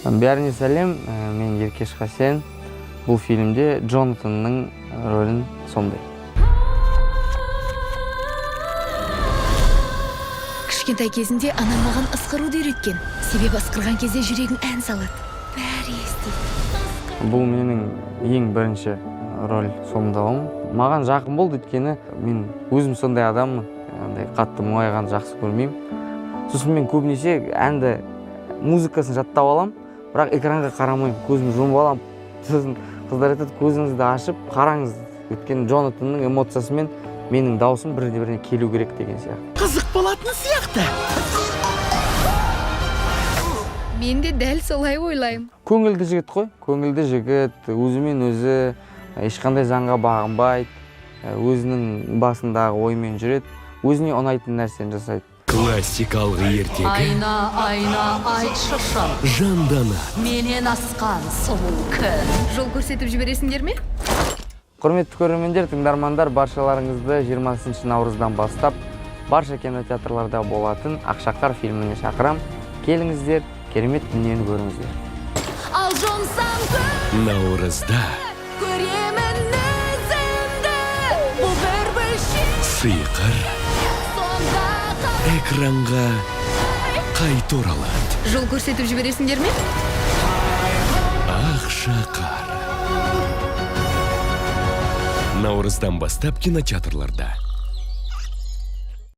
Бәріне сәлем, мен Еркеш Хасен. Бұл фильмде Джонатанның рөлін сомдаймын. Кішкентай кезінде анам маған ысқыруды үйреткен. Себебі ысқырған кезде жүрегің ән салады. Бәрі естиді. Бұл менің ең бірінші роль сомдауым. Маған жақын болды, өйткені мен өзім сондай адаммын. Қатты мұңайған жақсы көрмеймін. Сосын мен көбінесе әнді музыкасын жаттап алам, бірақ экранға қарамаймын, көзімді жұмып алам. Сосын қыздар айтады, көзіңізді ашып қараңыз. Өйткені Джонатанның эмоциясымен менің даусым біріне келу керек деген сияқты. Қызық болатын сияқты. Мен де дәл солай ойлаймын. Көңілді жігіт қой, көңілді жігіт, өзімен өзі ешқандай заңға бағынбайды, өзінің басындағы оймен жүреді, өзіне ұнайтын нәрсені жасайды. Классикалық ертегі. Айна, айтшы шын. Жандана. Менен асқан сұлу күн. Жол көрсетіп жібересіңдер ме? Құрметті көрермендер, тыңдармандар, баршаларыңызды 20 наурыздан бастап барша кинотеатрларда болатын Ақшақар фильміне шақырам. Келіңіздер, керемет дүниені көріңіздер. Ал жонсаң күн Наурызда көремін өзімді. Бұл бір бөлшек сыйқыр сонда қал. экранға қайта оралады. Жол көрсетіп жібересіңдер ме? Ақшақар. Наурыздан бастап кинотеатрларда.